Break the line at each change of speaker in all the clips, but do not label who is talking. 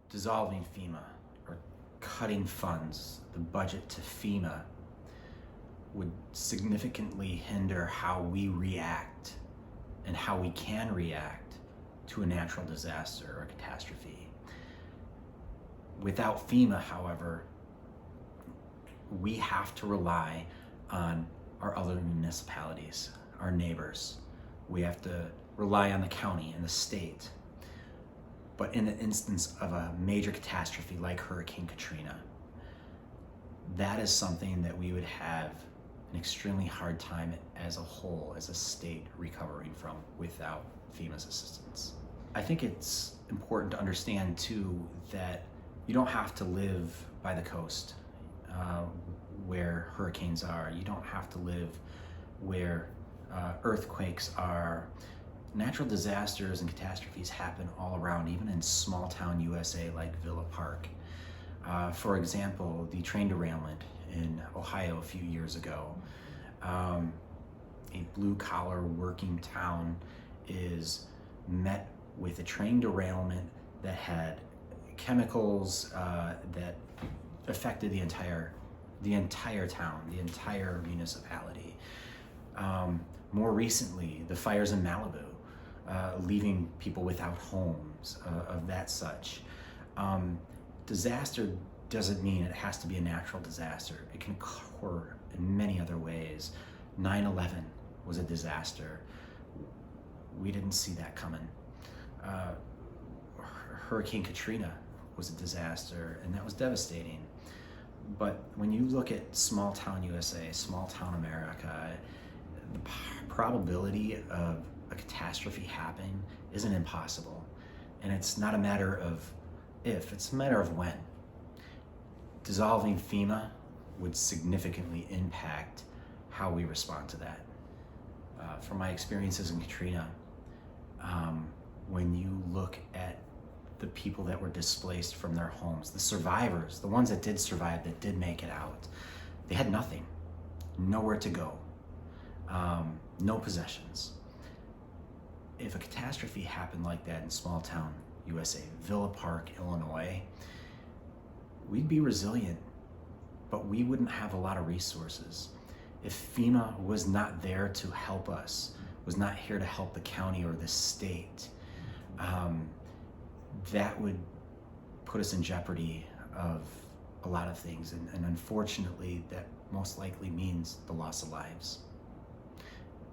dissolving FEMA or cutting funds, the budget to FEMA, would significantly hinder how we react and how we can react to a natural disaster or a catastrophe. Without FEMA, however, we have to rely on our other municipalities, our neighbors. We have to rely on the county and the state. But in the instance of a major catastrophe like Hurricane Katrina, that is something that we would have an extremely hard time as a whole, as a state, recovering from without FEMA's assistance. I think it's important to understand too that you don't have to live by the coast where hurricanes are. You don't have to live where earthquakes are. Natural disasters and catastrophes happen all around, even in small town USA like Villa Park. For example, the train derailment in Ohio a few years ago. A blue-collar working town is met with a train derailment that had chemicals that affected the entire town, the entire municipality. More recently, the fires in Malibu, leaving people without homes, of that such. Disaster doesn't mean it has to be a natural disaster. It can occur in many other ways. 9/11 was a disaster. We didn't see that coming. Hurricane Katrina was a disaster, and that was devastating. But when you look at small town USA, small town America, the probability of a catastrophe happening isn't impossible. And it's not a matter of if, it's a matter of when. Dissolving FEMA would significantly impact how we respond to that. From my experiences in Katrina, when you look at the people that were displaced from their homes, the survivors, the ones that did survive, that did make it out, they had nothing, nowhere to go, no possessions. If a catastrophe happened like that in small town USA, Villa Park, Illinois, we'd be resilient, but we wouldn't have a lot of resources. If FEMA was not there to help us, was not here to help the county or the state, that would put us in jeopardy of a lot of things. And unfortunately, that most likely means the loss of lives.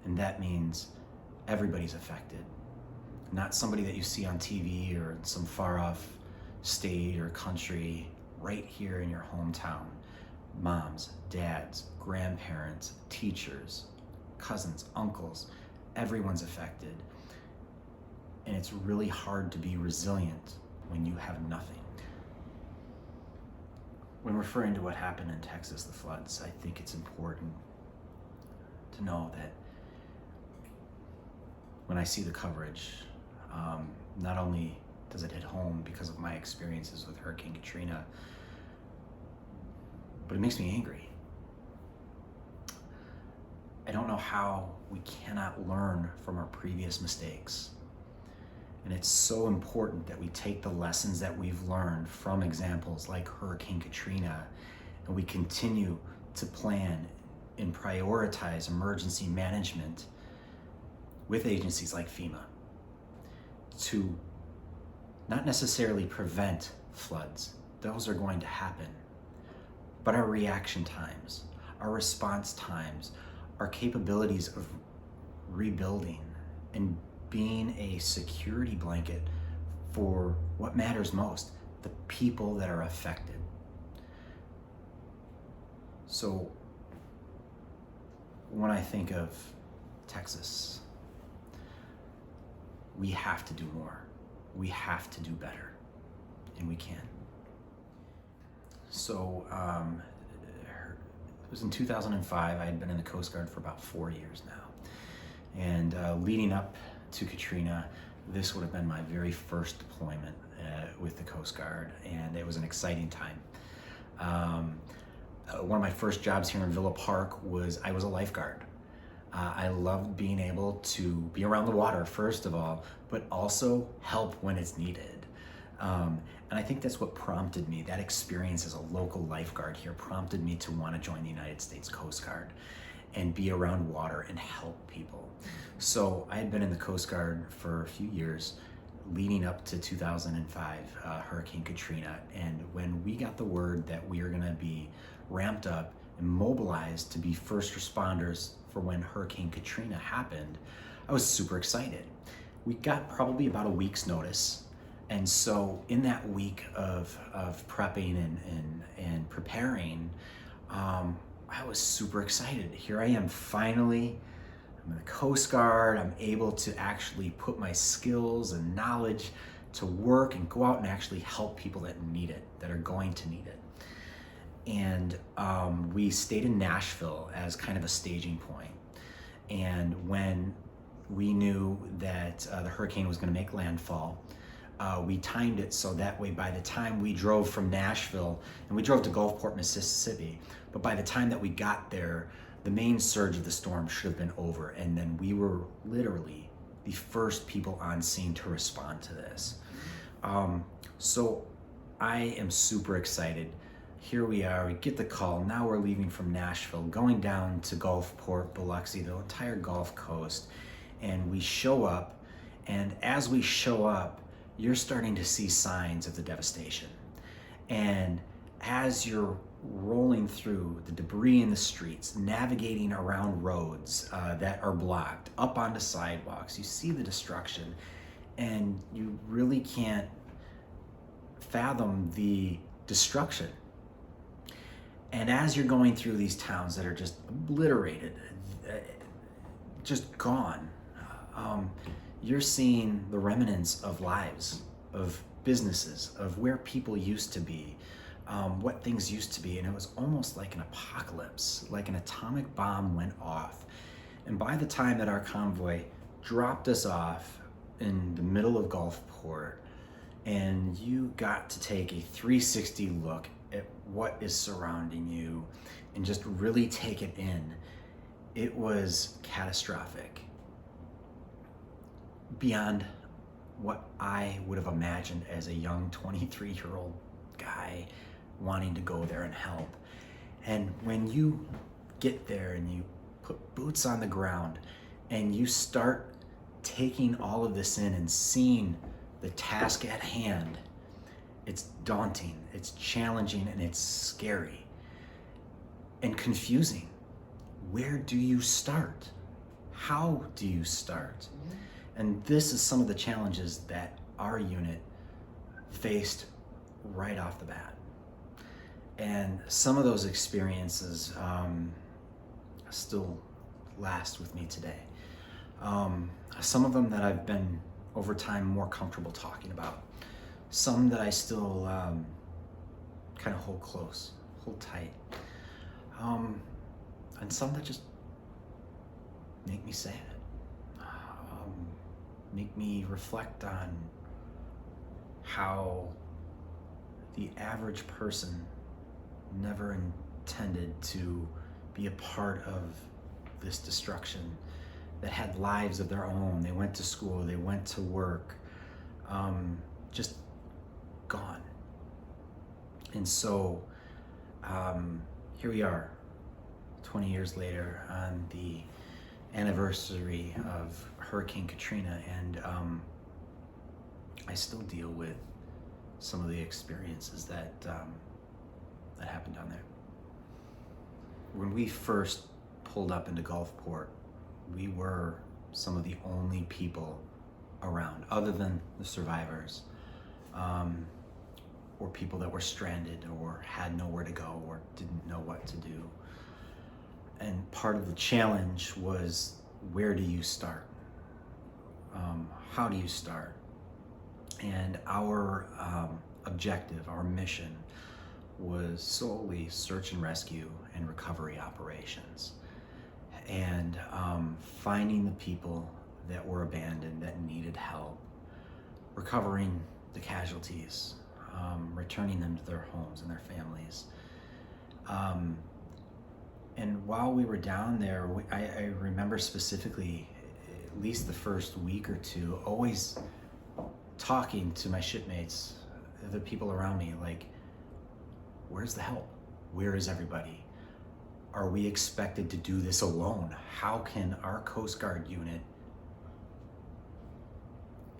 And that means everybody's affected. Not somebody that you see on TV or in some far off state or country, right here in your hometown. Moms, dads, grandparents, teachers, cousins, uncles, everyone's affected. And it's really hard to be resilient when you have nothing. When referring to what happened in Texas, the floods, I think it's important to know that when I see the coverage, not only does it hit home because of my experiences with Hurricane Katrina, but it makes me angry. I don't know how we cannot learn from our previous mistakes. And it's so important that we take the lessons that we've learned from examples like Hurricane Katrina, and we continue to plan and prioritize emergency management with agencies like FEMA to not necessarily prevent floods. Those are going to happen. But our reaction times, our response times, our capabilities of rebuilding and being a security blanket for what matters most, the people that are affected. So when I think of Texas, we have to do more. We have to do better, and we can. So it was in 2005. I had been in the Coast Guard for about 4 years now. And leading up to Katrina, this would have been my very first deployment with the Coast Guard, and it was an exciting time. One of my first jobs here in Villa Park was I was a lifeguard. I loved being able to be around the water, first of all, but also help when it's needed. And I think that's what prompted me. That experience as a local lifeguard here prompted me to want to join the United States Coast Guard and be around water and help people. So I had been in the Coast Guard for a few years leading up to 2005, Hurricane Katrina. And when we got the word that we were going to be ramped up and mobilized to be first responders for when Hurricane Katrina happened, I was super excited. We got probably about a week's notice. And so in that week of prepping and preparing, I was super excited. Here I am finally, I'm in the Coast Guard, I'm able to actually put my skills and knowledge to work and go out and actually help people that need it, that are going to need it. And we stayed in Nashville as kind of a staging point. And when we knew that the hurricane was going to make landfall, we timed it so that way by the time we drove from Nashville, and we drove to Gulfport, Mississippi, but by the time that we got there, the main surge of the storm should have been over, and then we were literally the first people on scene to respond to this. So I am super excited. Here we are, we get the call, now we're leaving from Nashville, going down to Gulfport, Biloxi, the entire Gulf Coast, and we show up, and as we show up, you're starting to see signs of the devastation. And as you're rolling through the debris in the streets, navigating around roads that are blocked, up onto sidewalks, you see the destruction, and you really can't fathom the destruction. And as you're going through these towns that are just obliterated, just gone, you're seeing the remnants of lives, of businesses, of where people used to be, what things used to be. And it was almost like an apocalypse, like an atomic bomb went off. And by the time that our convoy dropped us off in the middle of Gulfport, and you got to take a 360 look at what is surrounding you and just really take it in, it was catastrophic. Beyond what I would have imagined as a young 23-year-old guy wanting to go there and help. And when you get there and you put boots on the ground and you start taking all of this in and seeing the task at hand, it's daunting, it's challenging, and it's scary and confusing. Where do you start? How do you start? And this is some of the challenges that our unit faced right off the bat. And some of those experiences still last with me today. Some of them that I've been over time more comfortable talking about. Some that I still kind of hold close, hold tight. And some that just make me sad. Make me reflect on how the average person never intended to be a part of this destruction, that had lives of their own. They went to school, they went to work, just gone. And so here we are, 20 years later, on the anniversary of Hurricane Katrina, and I still deal with some of the experiences that happened down there. When we first pulled up into Gulfport, we were some of the only people around, other than the survivors, or people that were stranded or had nowhere to go or didn't know what to do. And part of the challenge was, where do you start? How do you start? And our objective, our mission, was solely search and rescue and recovery operations. And finding the people that were abandoned, that needed help, recovering the casualties, returning them to their homes and their families. And while we were down there, I remember specifically, at least the first week or two, always talking to my shipmates the people around me, like, where's the help? Where is everybody? Are we expected to do this alone? How can our Coast Guard unit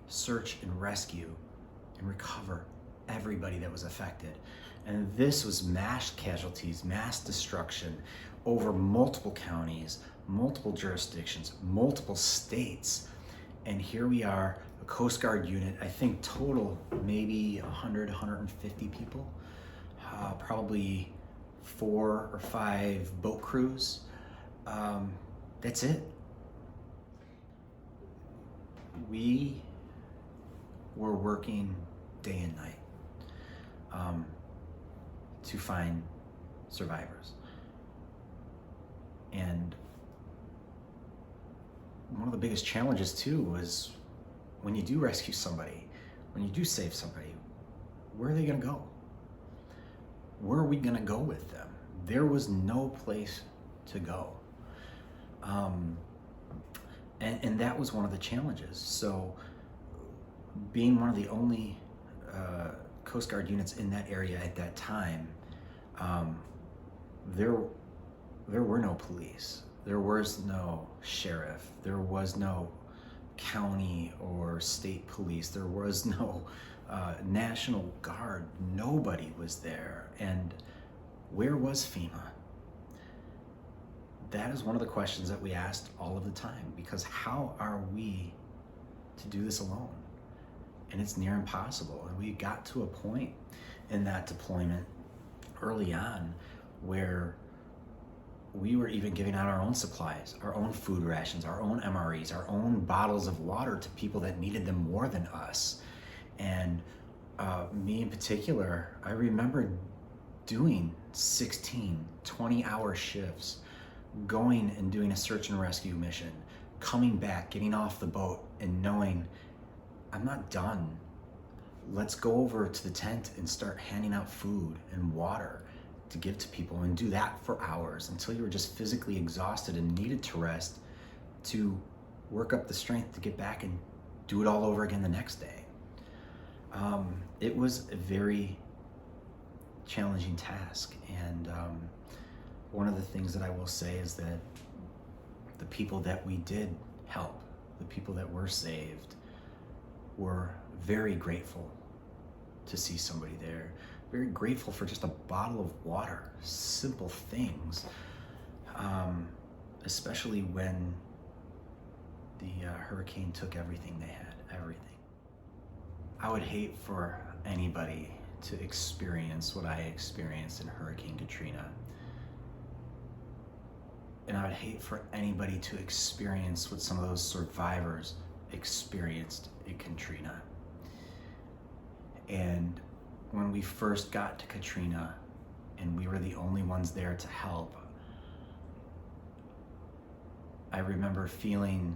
search and rescue and recover everybody that was affected? And this was mass casualties, mass destruction over multiple counties, multiple jurisdictions, multiple states. And here we are, a Coast Guard unit, I think total maybe 100, 150 people, probably 4 or 5 boat crews. That's it. We were working day and night to find survivors. And one of the biggest challenges too was when you do rescue somebody, when you do save somebody, where are they gonna go? Where are we gonna go with them? There was no place to go. And that was one of the challenges. So being one of the only Coast Guard units in that area at that time, there were no police. There was no sheriff. There was no county or state police. There was no National Guard. Nobody was there. And where was FEMA? That is one of the questions that we asked all of the time, because how are we to do this alone? And it's near impossible. And we got to a point in that deployment early on where we were even giving out our own supplies, our own food rations, our own MREs, our own bottles of water to people that needed them more than us. And me in particular, I remember doing 16, 20-hour shifts, going and doing a search and rescue mission, coming back, getting off the boat and knowing I'm not done. Let's go over to the tent and start handing out food and water to give to people, and do that for hours until you were just physically exhausted and needed to rest to work up the strength to get back and do it all over again the next day. It was a very challenging task, and one of the things that I will say is that the people that we did help, the people that were saved, were very grateful to see somebody there, very grateful for just a bottle of water, simple things, especially when the hurricane took everything they had, everything. I would hate for anybody to experience what I experienced in Hurricane Katrina. And I would hate for anybody to experience what some of those survivors experienced in Katrina. And when we first got to Katrina and we were the only ones there to help, I remember feeling,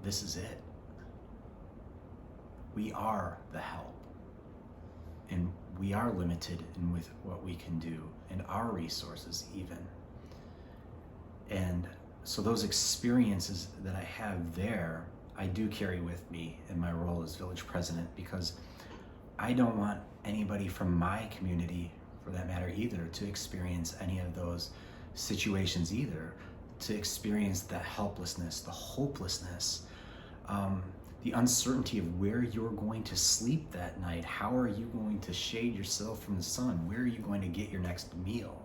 this is it. We are the help, and we are limited in with what we can do and our resources even. And so those experiences that I have there, I do carry with me in my role as village president, because I don't want anybody from my community, for that matter either, to experience any of those situations either, to experience that helplessness, the hopelessness, the uncertainty of where you're going to sleep that night. How are you going to shade yourself from the sun? Where are you going to get your next meal?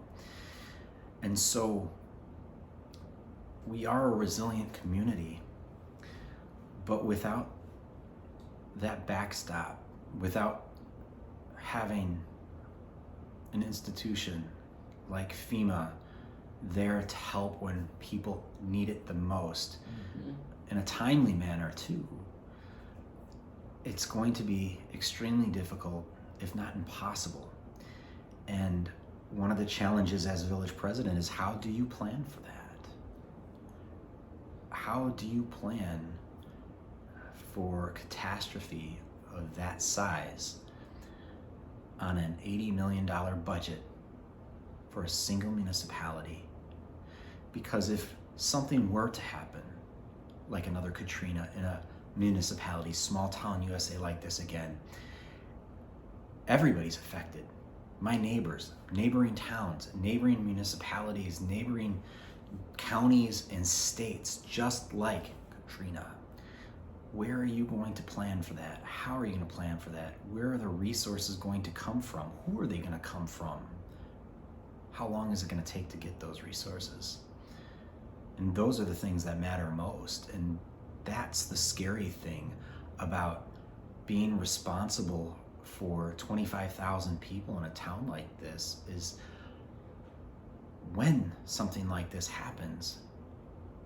And so we are a resilient community, but without that backstop, without having an institution like FEMA there to help when people need it the most, in a timely manner too, it's going to be extremely difficult, if not impossible. And one of the challenges as village president is, how do you plan for that? How do you plan for catastrophe of that size on an $80 million budget for a single municipality? Because if something were to happen, like another Katrina in a municipalities, small town USA like this again, everybody's affected. My neighbors, neighboring towns, neighboring municipalities, neighboring counties and states, just like Katrina. Where are you going to plan for that? How are you going to plan for that? Where are the resources going to come from? Who are they going to come from? How long is it going to take to get those resources? And those are the things that matter most. And that's the scary thing about being responsible for 25,000 people in a town like this, is when something like this happens,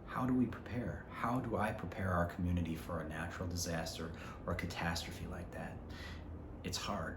how do we prepare? How do I prepare our community for a natural disaster or a catastrophe like that? It's hard.